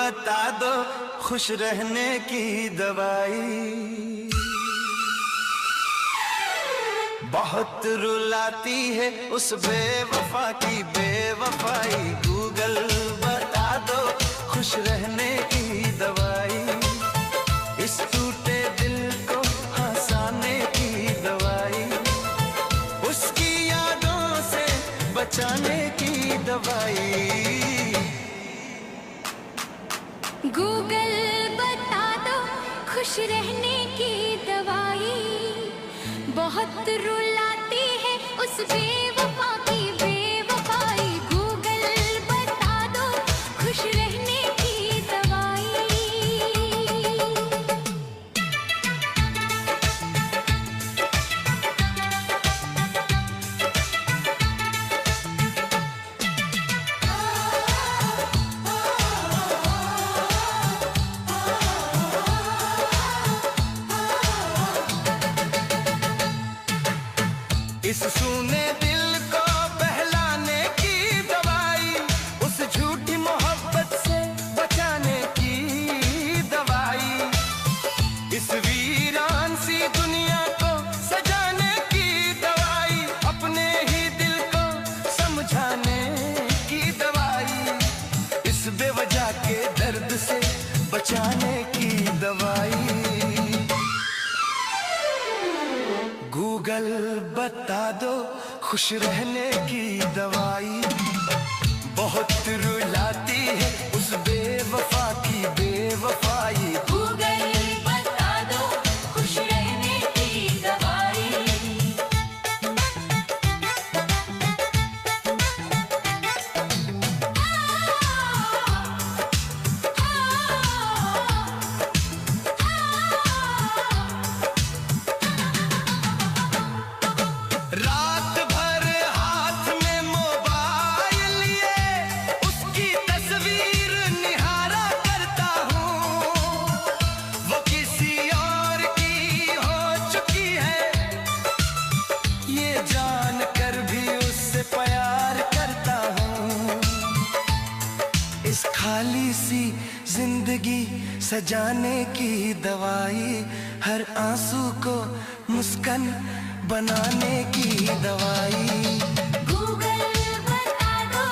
बता दो खुश रहने की दवाई। बहुत रुलाती है उस बेवफा की बेवफाई, गूगल बता दो खुश रहने की दवाई। इस टूटे दिल को हंसाने की दवाई, उसकी यादों से बचाने की दवाई। गूगल बता दो खुश रहने की दवाई। बहुत रुलाती है उस बेवफा की बेवफाई, गूगल बता दो खुश रहने की दवाई। इस सूने दिल को बहलाने की दवाई, उस झूठी मोहब्बत से बचाने की दवाई। इस वीरान सी दुनिया को सजाने की दवाई, अपने ही दिल को समझाने की दवाई। इस बेवजह के दर्द से बचाने की दवाई। गूगल बता दो खुश रहने की दवाई। बहुत रुलाती है उस बेवफा की बेवफाई, गूगल बता दो खुश रहने की दवाई। रात भर हाथ में मोबाइल लिए उसकी तस्वीर निहारा करता हूँ। वो किसी और की हो चुकी है, ये जान कर भी उससे प्यार करता हूँ। इस खाली सी जिंदगी सजाने की दवाई, हर आंसू को मुस्कान बनाने की दवाई। गूगल बता दो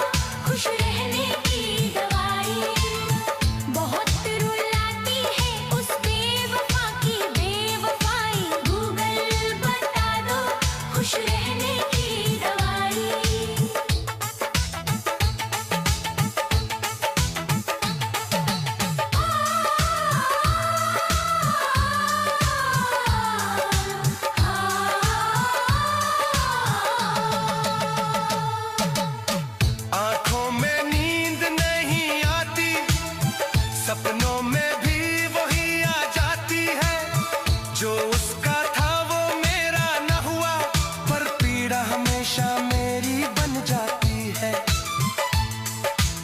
खुश रहने की दवाई। बहुत रुलाती है उस बेवफा की बेवफाई, गूगल बता दो खुश रहने की दवाई। आंखों में नींद नहीं आती, सपनों में भी वही आ जाती है। जो उसका था वो मेरा न हुआ, पर पीड़ा हमेशा मेरी बन जाती है।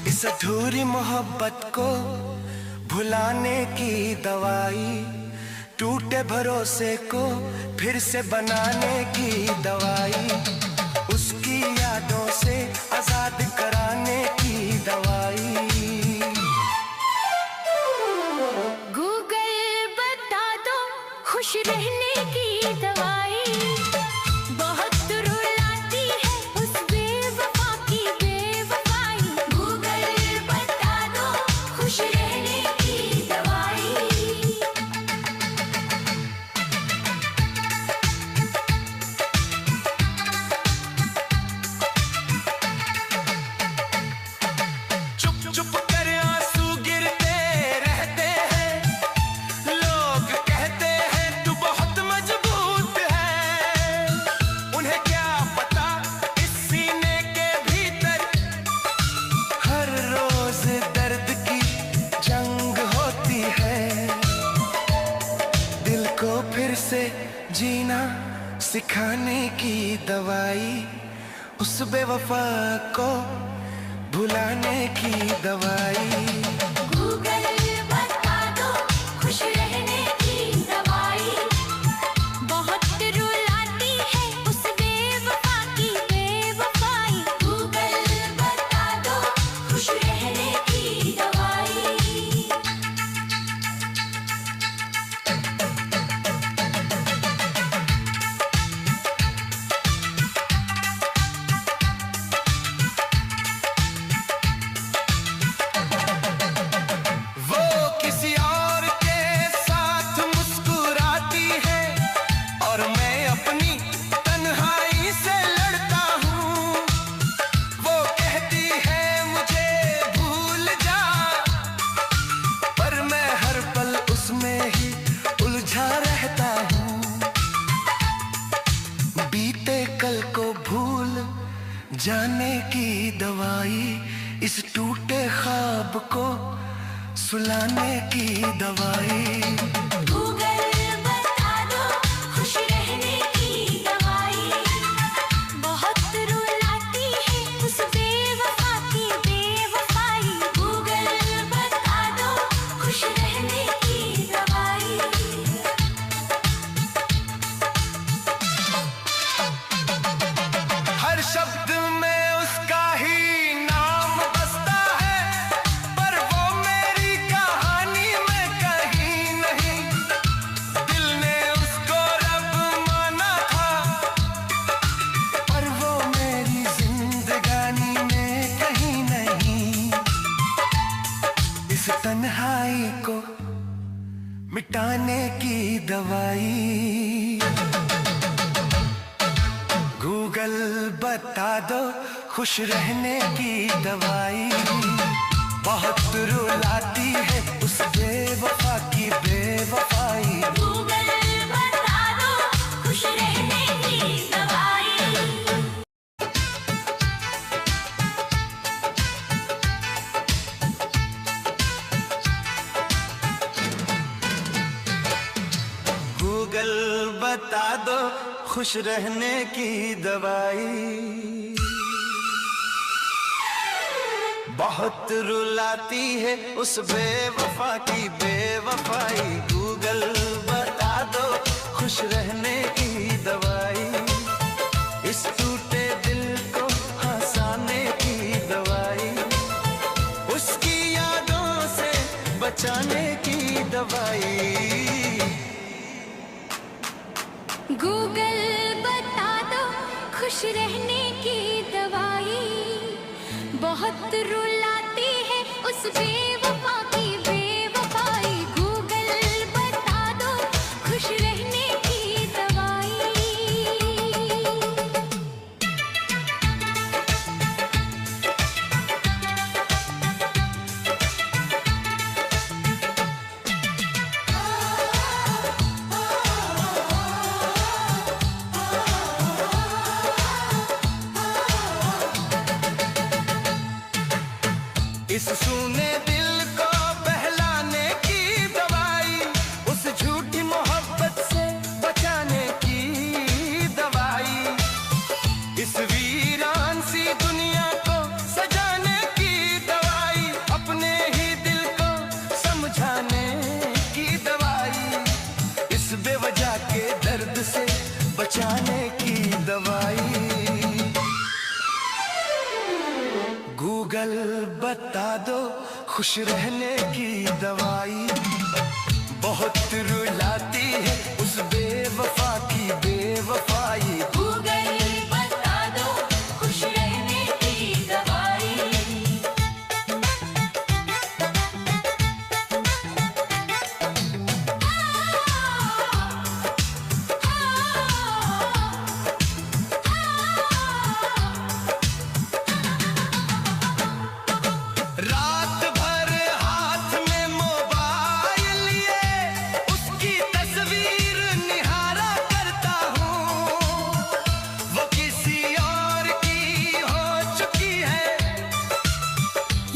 इस अधूरी मोहब्बत को भुलाने की दवाई, टूटे भरोसे को फिर से बनाने की दवाई, उसकी यादों से आजाद कराने की दवाई। गूगल बता दो खुश रहने की दवाई। बहुत रुलाती है उस बेवफा की बेवफाई, गूगल बता दो खुश रहने की दवाई। चुप चुप कर आंसू गिरते रहते हैं, लोग कहते हैं तू बहुत मजबूत है। उन्हें क्या पता इस सीने के भीतर हर रोज दर्द की जंग होती है। दिल को फिर से जीना सिखाने की दवाई, उस बेवफा को भुलाने की दवाई। गूगल बता दो खुश रहने की दवाई। बहुत रुलाती है उस बेवफा की बेवफाई, गूगल बता दो खुश रहने की दवाई। इस टूटे ख्वाब को सुलाने की दवाई। गूगल बता दो खुश रहने की दवाई, बहुत रुलाती है उस बेवफा की बेवफाई। गूगल बता दो खुश रहने की दवाई। हर शब्द में उसका ही नाम बसता है, पर वो मेरी कहानी में कहीं नहीं। दिल ने उसको रब माना था, पर वो मेरी जिंदगानी में कहीं नहीं। इस तन्हाई को मिटाने की दवाई। गूगल बता दो खुश रहने की दवाई, बहुत रुलाती है उस बेवफा की बेवफाई। गूगल बता दो खुश रहने की दवाई। गूगल बता दो खुश रहने की दवाई, बहुत रुलाती है उस बेवफा की बेवफाई। गूगल बता दो खुश रहने की दवाई, इस टूटे दिल को हंसाने की दवाई, उसकी यादों से बचाने की दवाई। गूगल बता दो खुश रहने की दवाई, बहुत रुलाती है उस बेवफा की बेवफाई। गूगल बता दो खुश रहने की दवाई। इस सूने दिल को बहलाने की दवाई, उस झूठी मोहब्बत से बचाने की दवाई, इस वीरान सी दुनिया को सजाने की दवाई, अपने ही दिल को समझाने की दवाई, इस बेवजह के दर्द से बचाने की दवाई। गूगल बता दो खुश रहने की दवाई, बहुत रुलाती है उस बेवफा की बेवफाई। गूगल बता दो खुश रहने की दवाई। रात भर हाथ में मोबाइल लिए उसकी तस्वीर निहारा करता हूँ, वो किसी और की हो चुकी है,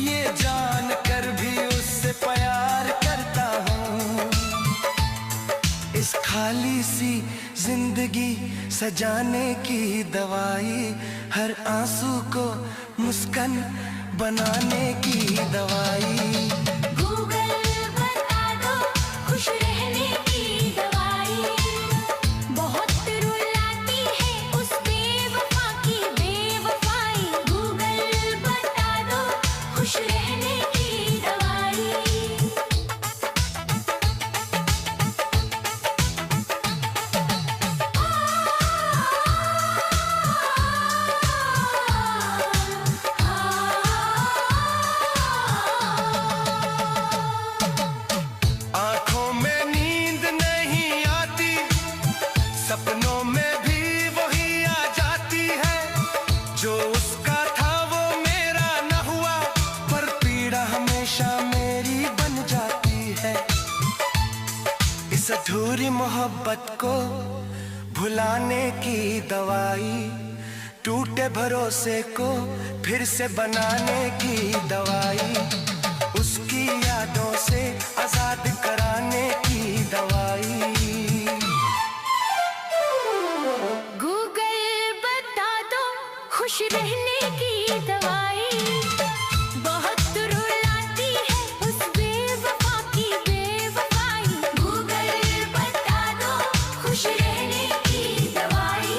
ये जान कर भी उससे प्यार करता हूँ। इस खाली सी जिंदगी सजाने की दवाई, हर आंसू को मुस्कान बनाने की दवाई। गूगल बता दो खुश रहने की दवाई, बहुत रुलाती है उस बेवफा की बेवफाई। गूगल बता दो खुश रहने की दवाई। आंखों में नींद नहीं आती, सपनों में भी वही आ जाती है, जो उसका था वो मेरा न हुआ, पर पीड़ा हमेशा मेरी बन जाती है। इस अधूरी मोहब्बत को भुलाने की दवाई, टूटे भरोसे को फिर से बनाने की दवाई, उसकी यादों से आजाद कराने की दवाई। गूगल बता दो खुश रहने की दवाई, बहुत रुलाती है उस बेवफा की बेवफाई। गूगल बता दो खुश रहने की दवाई।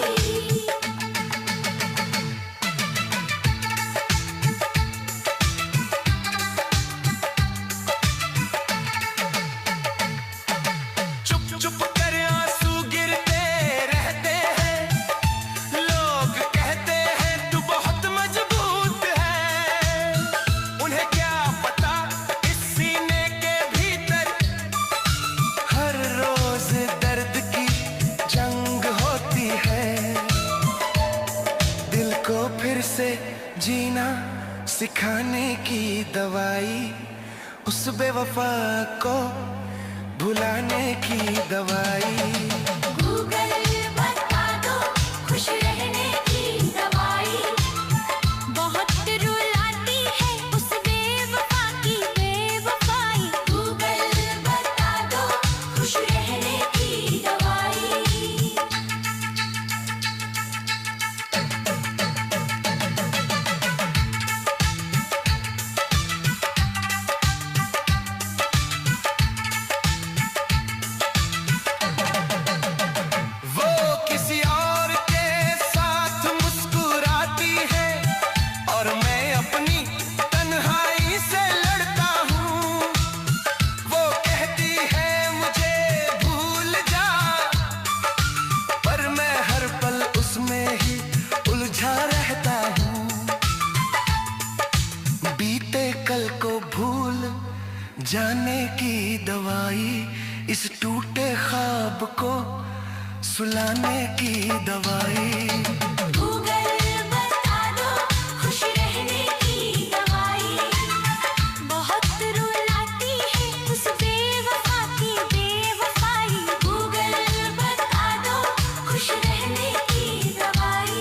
चुप चुप कर आंसू गिरते रहते हैं, लोग कहते हैं तू बहुत मजबूत है। उन्हें क्या पता इस सीने के भीतर हर रोज दर्द की जंग होती है। दिल को फिर से जीना सिखाने की दवाई, उस बेवफा को भुलाने की दवाई। गूगल बता दो खुश रहने की दवाई, बहुत रुलाती है उस बेवफा की बेवफाई। गूगल बता दो खुश रहने की दवाई। वो किसी और के साथ मुस्कुराती है और मैं अपनी तन्हाई से लड़ता हूँ। वो कहती है मुझे भूल जा, पर मैं हर पल उसमें ही उलझा रहता हूँ। बीते कल को भूल जाने की दवाई, इस टूटे ख्वाब को सुलाने की दवाई। गूगल बता दो खुश रहने की दवाई, बहुत रुलाती है उस बेवफा की बेवफाई। गूगल बता दो खुश रहने की दवाई।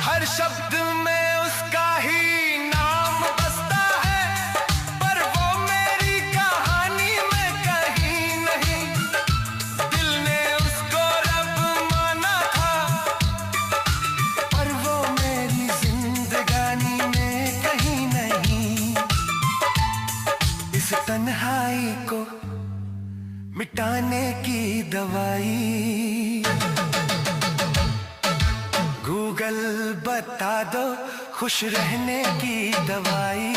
हर शब्द में उसका ही नाम बसता है, पर वो मेरी कहानी में कहीं नहीं। दिल ने उसको रब माना था, पर वो मेरी जिंदगानी में कहीं नहीं। इस तन्हाई को मिटाने की दवाई। गूगल बता दो खुश रहने की दवाई,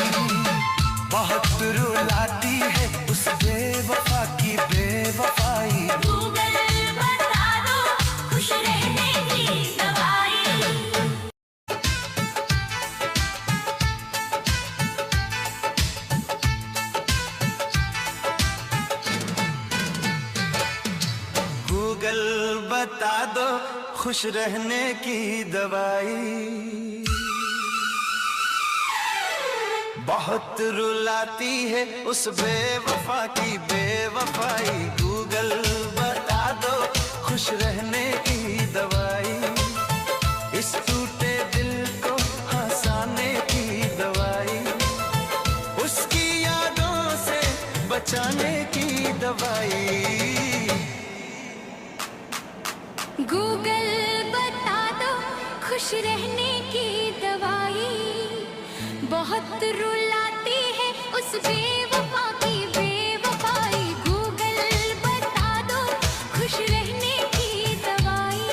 बहुत रुलाती है उस बेवफा की बेवफाई। गूगल बता दो खुश रहने की दवाई। गूगल बता दो खुश रहने की दवाई, बहुत रुलाती है उस बेवफा की बेवफाई। गूगल बता दो खुश रहने की दवाई, इस टूटे दिल को हंसाने की दवाई, उसकी यादों से बचाने की दवाई। गूगल बता दो खुश रहने की दवाई, बहुत रुलाती है उस बेवफा की बेवफाई। गूगल बता दो खुश रहने की दवाई।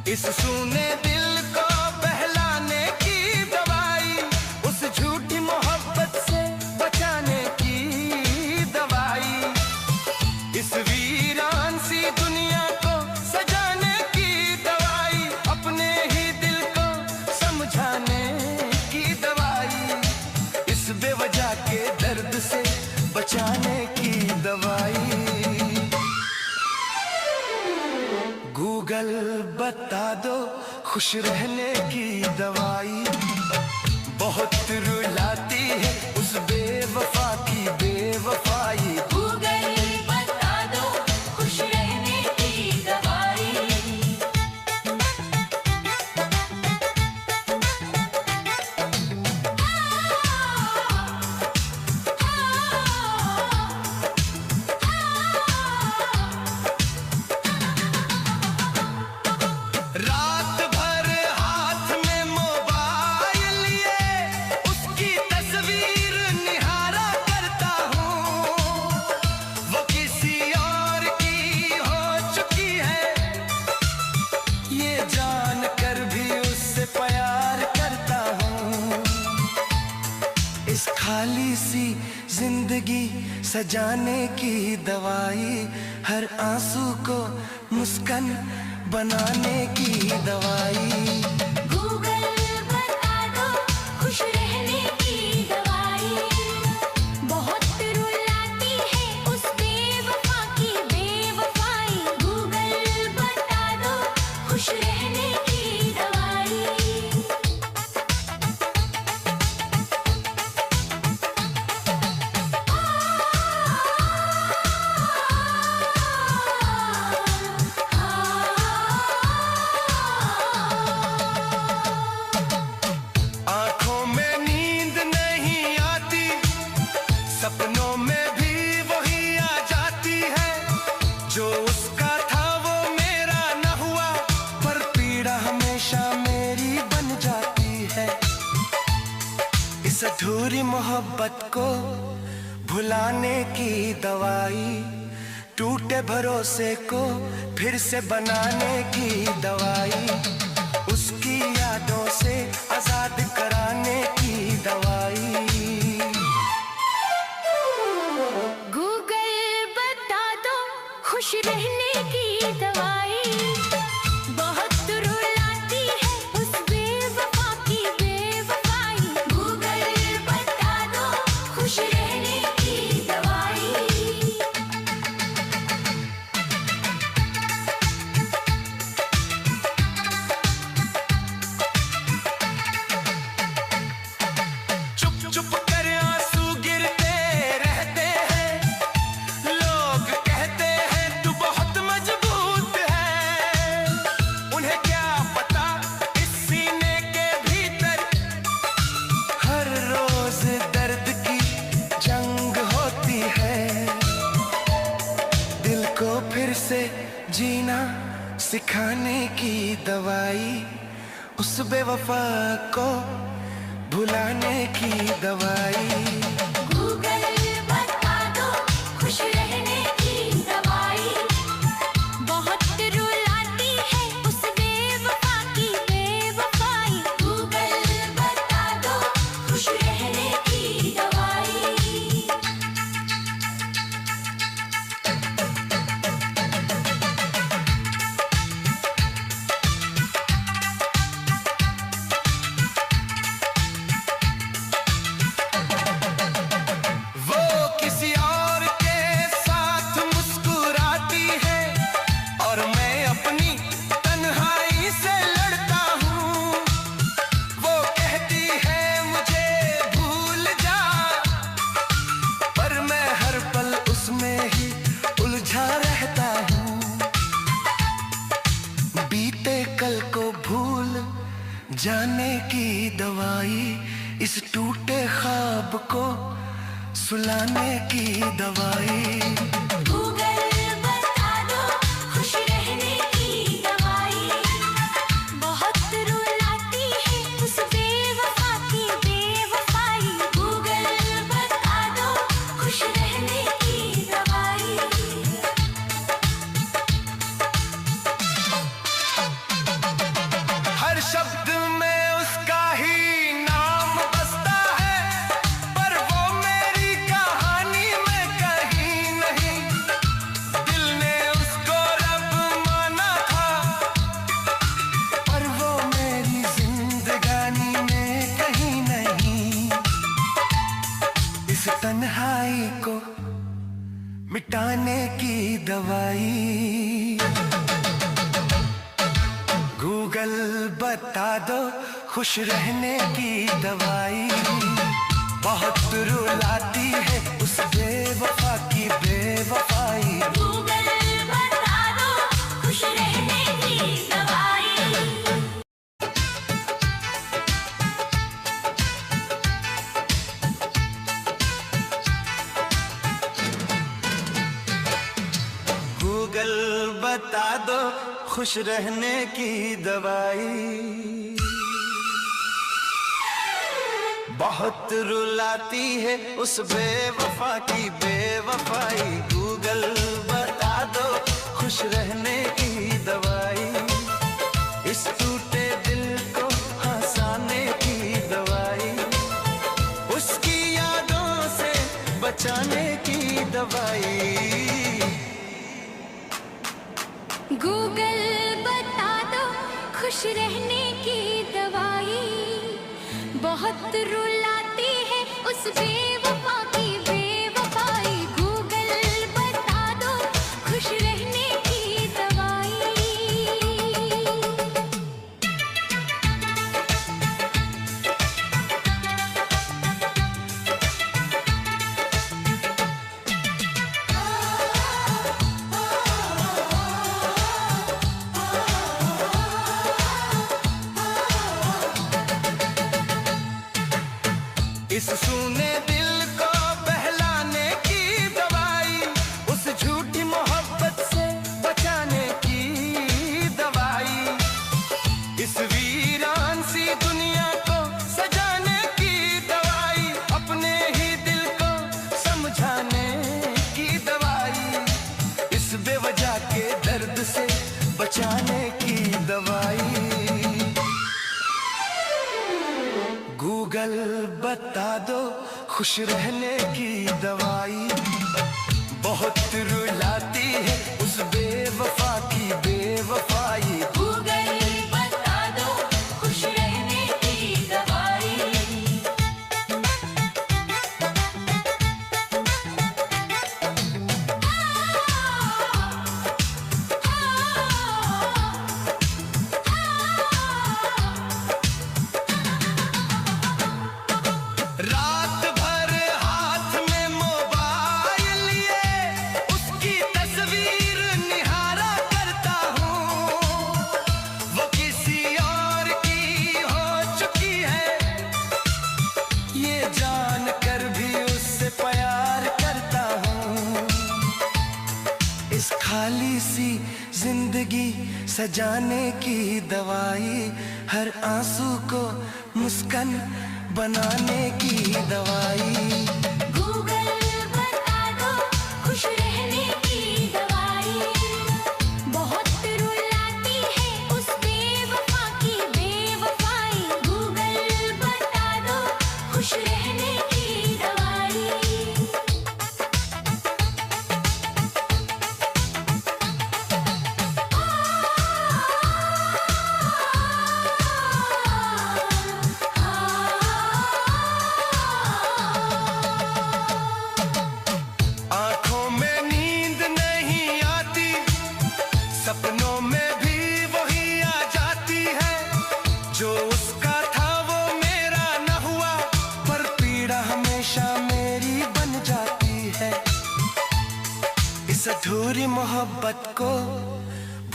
इस सूने दिल को बहलाने की दवाई, उस झूठी मोहब्बत से बचाने की दवाई, इस वीरान सी दुनिया को सजाने की दवाई, अपने ही दिल को समझाने की दवाई, इस बेवजह के दर्द से की दवाई। गूगल बता दो खुश रहने की दवाई। बहुत रुलाती है उस बेवफा की बेवफाई। गूगल बता दो खुश रहने की दवाई। रात भर हाथ में मोबाइल लिए उसकी तस्वीर निहारा करता हूँ। वो किसी और की हो चुकी है ये जान कर भी उससे प्यार करता हूँ। इस खाली सी जिंदगी सजाने की दवाई। हर आंसू को मुस्कान बनाने की दवाई। गूगल बता दो खुश रहने की दवाई। बहुत रुलाती है उस बेवफा की बेवफाई। गूगल बता दो खुश रहने की दवाई। आंखों में नींद नहीं आती, सपनों में भी वही आ जाती है। जो उसका था वो मेरा न हुआ, पर पीड़ा हमेशा मेरी बन जाती है। इस अधूरी मोहब्बत को भुलाने की दवाई। टूटे भरोसे को फिर से बनाने की दवाई। उसकी यादों से आजाद कराने की दवाई। गूगल बता दो खुश रहने की दवाई। बहुत रुलाती है उस बेवफा की बेवफाई। गूगल बता दो खुश रहने की दवाई। चुप चुप कर आंसू गिरते रहते हैं। लोग कहते हैं तू बहुत मजबूत है। उन्हें क्या पता इस सीने के भीतर हर रोज दर्द की जंग होती है। दिल को फिर से जीना सिखाने की दवाई। उस बेवफा को भुलाने की दवाई। गूगल बता दो खुश रहने की दवाई। बहुत रुलाती है उस बेवफा की बेवफाई। गूगल बता दो खुश रहने की दवाई। वो किसी और के साथ मुस्कुराती है और मैं अपनी तन्हाई से लड़ता हूँ। वो कहती है मुझे भूल जा, पर मैं हर पल उसमें ही उलझा रहता हूँ। बीते कल को भूल जाने की दवाई। इस टूटे ख्वाब को सुलाने की दवाई। गूगल बता दो खुश रहने की दवाई। बहुत रुलाती है उस बेवफा की बेवफाई। गूगल बता दो खुश रहने की दवाई। हर शब्द में उसका ही नाम बसता है, पर वो मेरी कहानी में कहीं मिटाने की दवाई। गूगल बता दो खुश रहने की दवाई। बहुत रुलाती है उस बेवफा की बेवफाई। गूगल बता दो खुश रहने की दवाई। गूगल बता दो खुश रहने की दवाई। बहुत रुलाती है उस बेवफा की बेवफाई। गूगल बता दो खुश रहने की दवाई। इस टूटे दिल को हंसाने की दवाई। उसकी यादों से बचाने की दवाई। गूगल बता दो खुश रहने की दवाई। बहुत रुलाती है उस बेवफा की बेवफाई। गूगल बता दो खुश रहने की दवाई। इस सूने दिल को बहलाने की दवाई। उस झूठी मोहब्बत से बचाने की दवाई। इस वीरान सी दुनिया को सजाने की दवाई। अपने ही दिल को समझाने की दवाई। इस बेवजह के दर्द से बचाने की दवाई। गूगल बता दो खुश रहने की दवाई। बहुत रुलाती है उस बेवफा की बेवफाई। गूगल बता दो खुश रहने की दवाई। रात भर हाथ में मोबाइल लिए उसकी तस्वीर निहारा करता हूँ। वो किसी और की हो चुकी है ये जान कर भी उससे प्यार करता हूँ। इस खाली सी जिंदगी सजाने की दवाई। हर आंसू को मुस्कान बनाने की दवाई। गूगल बता दो खुश रहने की दवाई। बहुत रुलाती है उस बेवफा की बेवफाई। गूगल बता दो खुश रहने की दवाई। आंखों में नींद नहीं आती। सपनों में भी वही आ जाती है। जो उसका था वो मेरा न हुआ। पर पीड़ा हमेशा मेरी बन जाती है। इस अधूरी मोहब्बत को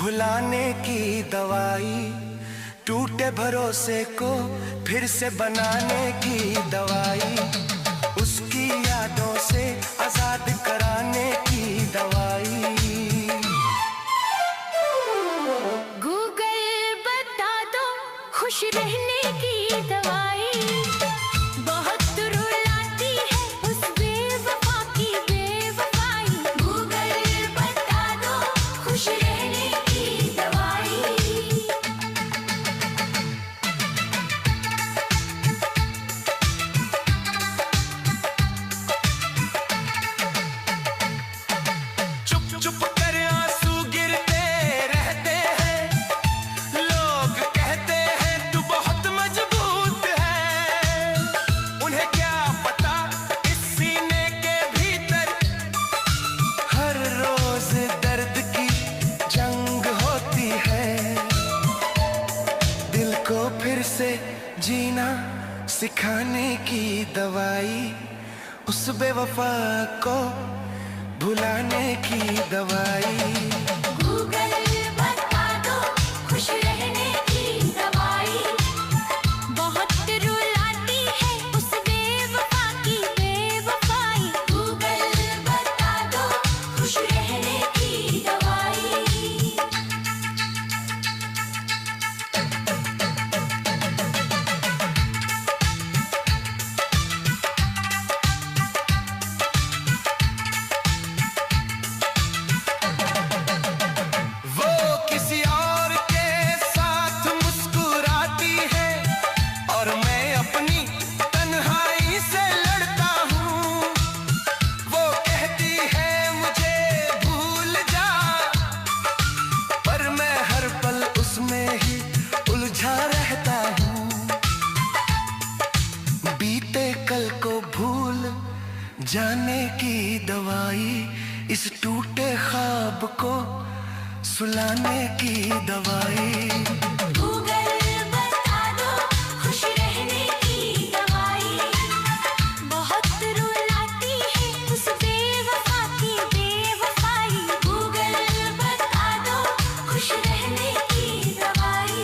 भुलाने की दवाई। टूटे भरोसे को फिर से बनाने की दवाई। उसकी यादों से आजाद कराने की दवाई। गूगल बता दो खुश रहने की दवाई। बहुत रुलाती है उस बेवफा की बेवफाई। गूगल बता दो खुश रहने की दवाई। जीना सिखाने की दवाई, उस बेवफा को भुलाने की दवाई। गूगल बता दो खुश रहने की दवाई, बहुत रुलाती है उस बेवफा की बेवफाई। गूगल बता दो खुश रहने की दवाई। कल को भूल जाने की दवाई, इस टूटे ख्वाब को सुलाने की दवाई। गूगल बता दो खुश रहने की दवाई, बहुत रुलाती है उस बेवफा की बेवफाई। गूगल बता दो खुश रहने की दवाई।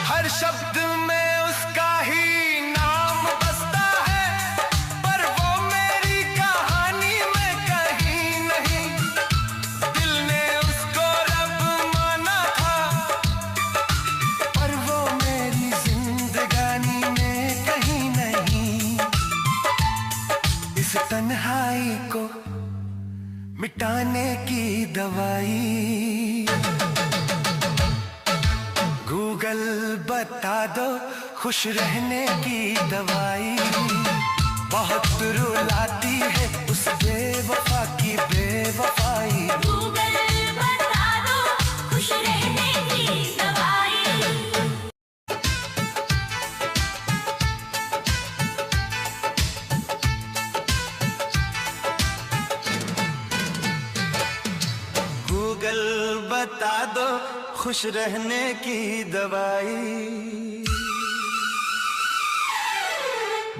हर शब्द में उसका ही नाम बसता है, पर वो मेरी कहानी में कहीं नहीं। दिल ने उसको रब माना था, पर वो मेरी जिंदगानी में कहीं नहीं। इस तन्हाई को मिटाने की दवाई। गूगल बता दो खुश रहने की दवाई, बहुत रुलाती है उस बेवफा की बेवफाई। गूगल बता दो खुश रहने की दवाई। गूगल बता दो खुश रहने की दवाई,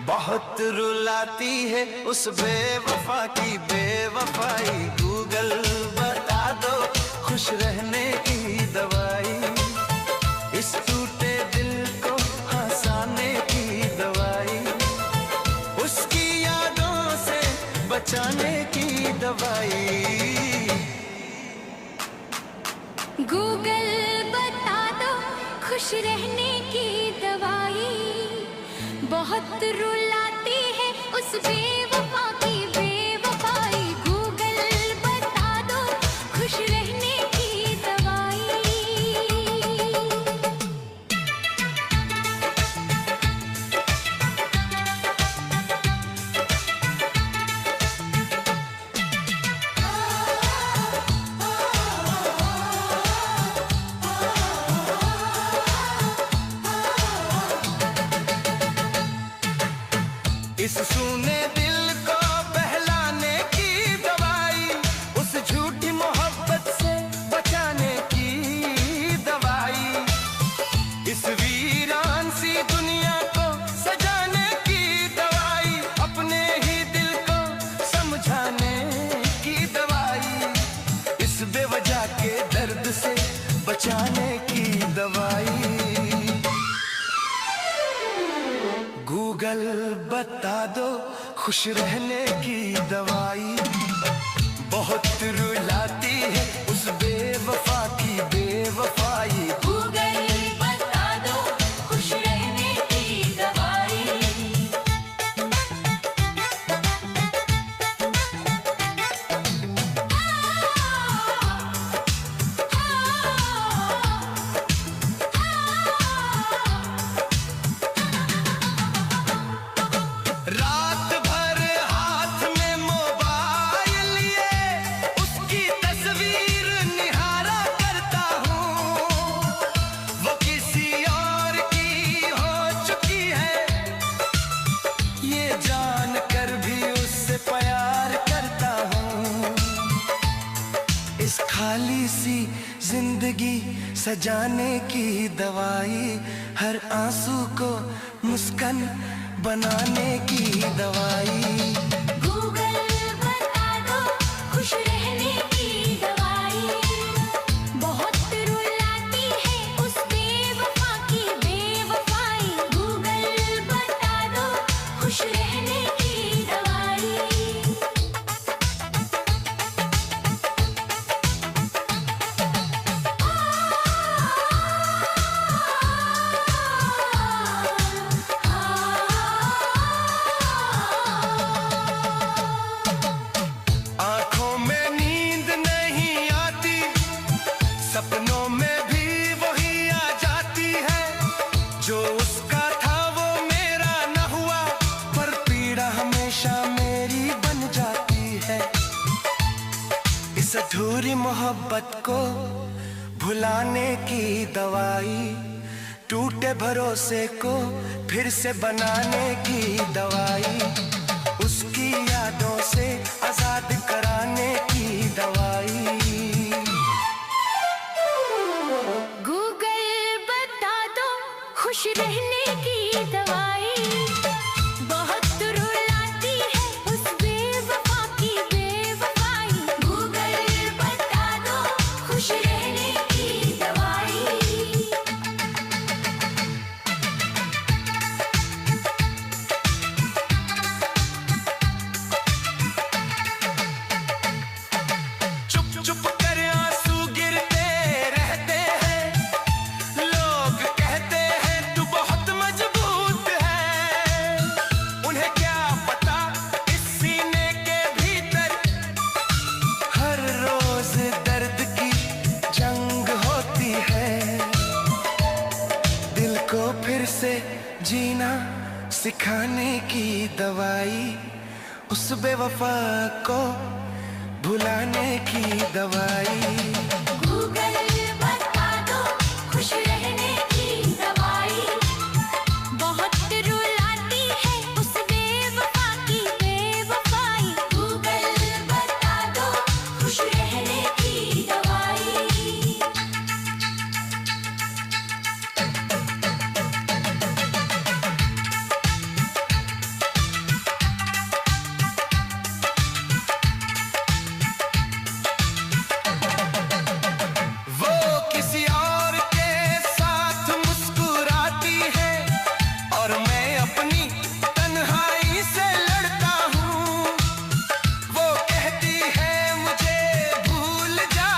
बहुत रुलाती है उस बेवफा की बेवफाई। गूगल बता दो खुश रहने की दवाई, इस टूटे दिल को हंसाने की दवाई, उसकी यादों से बचाने की दवाई। गूगल बता दो खुश रहने की दवाई, बहुत रुलाती है उस बेवफा की बेवफाई। गूगल बता दो खुश रहने की दवाई। इस सूने दिल को बहलाने की दवाई, उस झूठी मोहब्बत से बचाने की दवाई, इस वीरान सी दुनिया को सजाने की दवाई, अपने ही दिल को समझाने की दवाई, इस बेवजह के दर्द से बचाने की दवाई। गूगल बता दो खुश रहने की दवाई, बहुत रुलाती है उस बेवफा की बेवफाई। गूगल बता दो खुश रहने की दवाई। रात भर हाथ में मोबाइल लिए उसकी तस्वीर निहारा करता हूँ, जिंदगी सजाने की दवाई, हर आंसू को मुस्कान बनाने की दवाई। गूगल बता दो खुश रहने की दवाई, बहुत रुलाती है उस बेवफा की बेवफाई। गूगल बता दो खुश रहने की दवाई। आंखों में नींद नहीं आती, सपनों में भी वही आ जाती है। जो उसका था वो मेरा न हुआ, पर पीड़ा हमेशा मेरी बन जाती है। इस अधूरी मोहब्बत को भुलाने की दवाई, टूटे भरोसे को फिर से बनाने की दवाई, उसकी यादों से आजाद कराने की दवाई। गूगल बता दो खुश रहने की दवाई, बहुत रुलाती है उस बेवफा की बेवफाई। गूगल बता दो खुश रहने की दवाई। चुप चुप कर आंसू गिरते रहते हैं, लोग कहते हैं तू बहुत मजबूत है। उन्हें क्या पता इस सीने के भीतर हर रोज दर्द की जंग होती है। दिल को फिर से जीना सिखाने की दवाई, उस बेवफा को भुलाने की दवाई। गूगल बता दो खुश रहने की दवाई, बहुत रुलाती है उस बेवफा की बेवफाई। गूगल बता दो खुश रहने की दवाई। वो किसी और के साथ मुस्कुराती है, और मैं अपनी तन्हाई से लड़ता हूँ। वो कहती है मुझे भूल जा,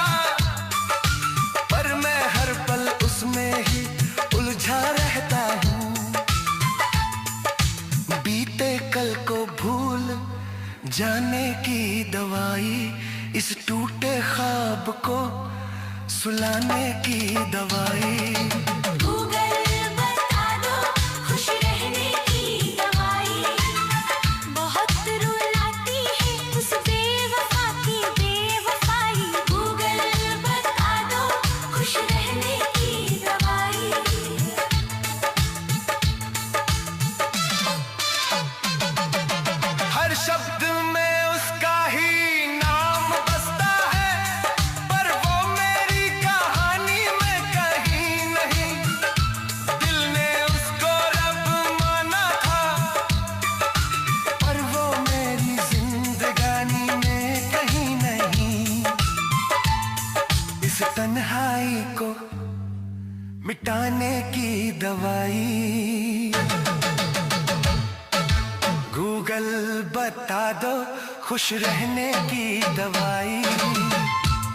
पर मैं हर पल उसमें ही उलझा रहता हूँ। बीते कल को भूल जाने की दवाई, इस टूटे ख्वाब को सुलाने की दवाई। गूगल बता दो खुश रहने की दवाई, बहुत रुलाती है उस बेवफा की बेवफाई। गूगल बता दो खुश रहने की दवाई। हर शब्द में उसका ही नाम बसता है, पर वो मेरी कहानी में कहीं नहीं। दिल ने उसको रब माना था, पर वो मेरी जिंदगानी में कहीं नहीं। इस तन्हाई को मिटाने की दवाई। गूगल बता दो खुश रहने की दवाई,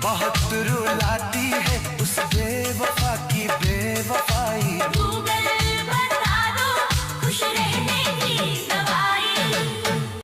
बहुत रुलाती है उस